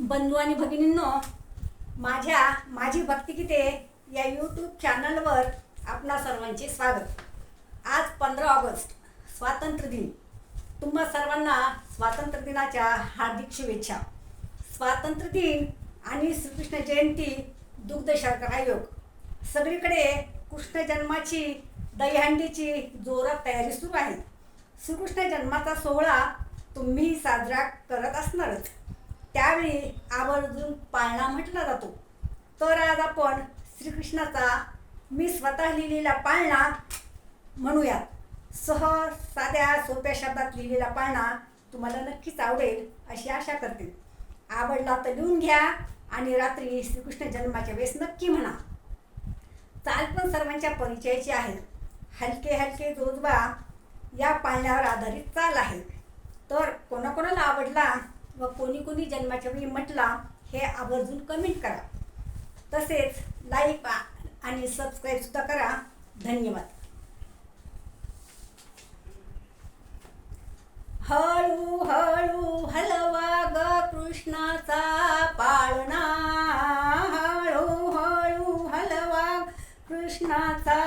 बंधू आणि भगिनींनो, माझी भक्तिगीते या यूट्यूब चॅनलवर आपणा सर्वांचे स्वागत. आज 15 ऑगस्ट स्वातंत्र्य दिन. तुम्हा सर्वांना स्वातंत्र्य दिनाच्या हार्दिक शुभेच्छा. स्वातंत्र्य दिन आणि श्रीकृष्ण जयंती, दुग्ध शर्करा आयोग, सगळीकडे कृष्ण जन्माची दहीहंडीची जोरात तयारी सुरू आहे. श्रीकृष्ण जन्माचा सोहळा तुम्ही साजरा करत असणारच. त्यावेळी आवर्जून पाळणा म्हटला जातो. तर आज आपण श्रीकृष्णाचा मी स्वतः लिहिलेला पाळणा म्हणूयात. सहज साध्या सोप्या शब्दात लिहिलेला पाळणा तुम्हाला नक्कीच आवडेल अशी आशा करते. आवडला तर लिहून घ्या आणि रात्री श्रीकृष्ण जन्माच्या वेळेस नक्की म्हणा. चाल पण सर्वांच्या परिचयाची आहे. हलके हलके जोजबा या पाळण्यावर आधारित चाल आहे. तर कोणाकोणाला आवडला व कोणी कोणी जन्माच्या वेळी म्हटला हे आवर्जून कमेंट करा. तसेच लाईक आणि सबस्क्राईब सुद्धा करा. धन्यवाद. हळू हळू हलवा ग कृष्णाचा पाळणा, हळू हळू हलवा कृष्णाचा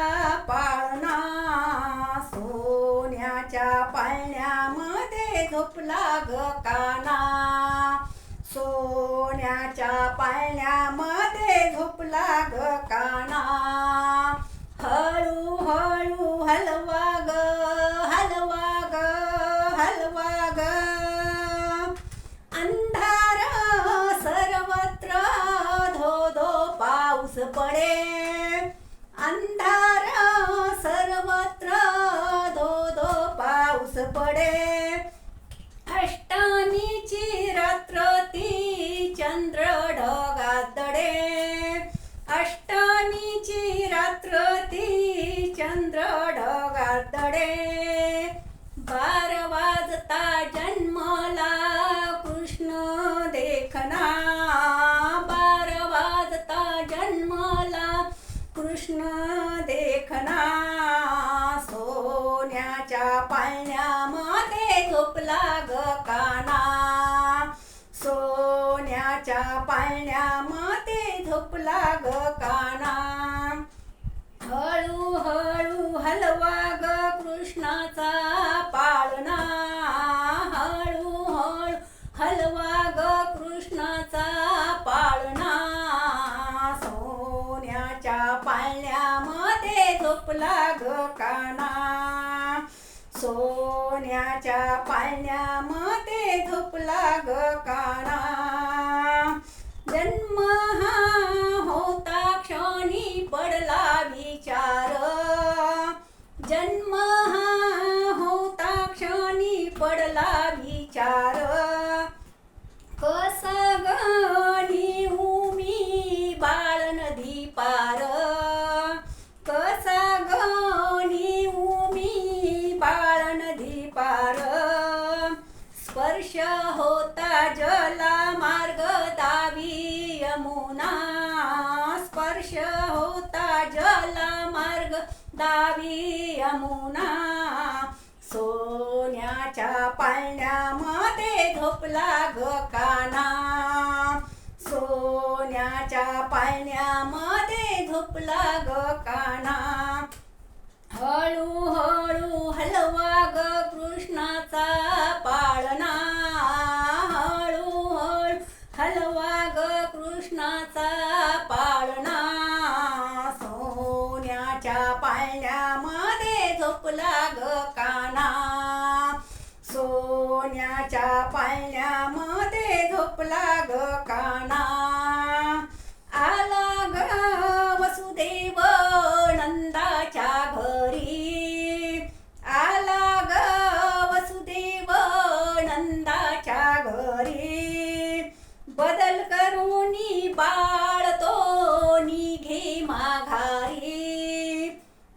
पाळणा. सोन्याच्या पाळण्यामध्ये झोपला ग काना, सोन्याच्या पाळण्यामध्ये झोपला ग काना. हळू हळू हलवा ग, हलवा ग, हलवा ग. अंधार सर्वत्र धो धो पाऊस पडे, अंधार सर्वत्र धो धो पाऊस पडे. अष्टमीची रात्र ती चंद्र ढगात दडे, अष्टमीची रात्र ती चंद्र ढगात दडे. 12 वाजता जन्मला कृष्ण देखना, 12 वाजता जन्मला कृष्ण देखना. सोन्याच्या पाळण्यामध्ये झोपला ग काना, सोन्याच्या पाळण्यामध्ये झोपला ग काना. हळू हळू हलवा ग कृष्णाचा पाळणा, हळू हळू हलवा ग कृष्णाचा पाळणा. सोन्याच्या पाळण्यामध्ये झोपला ग काना, सोन्याच्या पाळण्यामध्ये झोपला ग काना. जन्म हा होता क्षणी पडला विचार, जन्म हा होता क्षणी पडला विचार. कस गणी उमी बाळ नदी पार, कसा गणी उमी बाळ नदी पार. स्पर्श होता जला मार्ग दावी यमुना, स्पर्श होता जला मार्ग दावी यमुना. सोन्याच्या पाळण्यामध्ये झोपला ग काना, सोन्याच्या पाळण्यामध्ये झोपला ग काना. हळू हळू हलवा ग कृष्णाचा पाळणा, हळू हळू हलवा ग कृष्णाचा पाळणा. सोन्याच्या पाळण्यामध्ये झोपला ग काना, सोन्याच्या पाळण्यामध्ये झोपला ग काना. आला ग वसुदेव नंदाच्या घरी, आला ग वसुदेव नंदाच्या घरी. बदल करूनी बाळ तो निघे माघारी,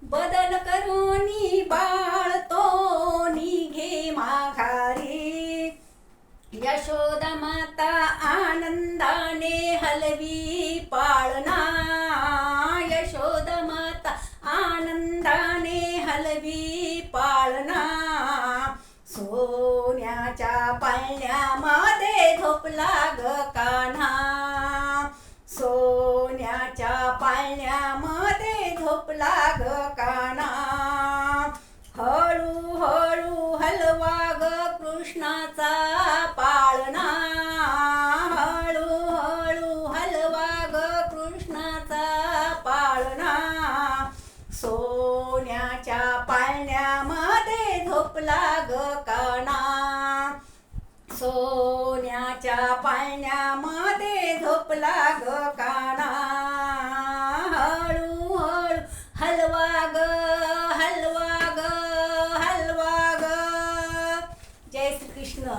बदल करूनी बाळ तो निघे माघारी. यशोदा माता आनंदाने हलवी पाळणा, यशोदा माता आनंदाने हलवी पाळणा. सोन्याच्या पाळण्यामध्ये झोपला ग कान्हा, हलवा ग कृष्णाचा पाळणा, हळूहळू हलवा ग कृष्णाचा पाळणा. सोन्याच्या पाळण्यामध्ये झोपला ग काना, सोन्याच्या पाळण्यामध्ये झोपला ग काना. हळूहळू हलवा ग, हलवा ग, हलवा ग. जय श्री कृष्ण.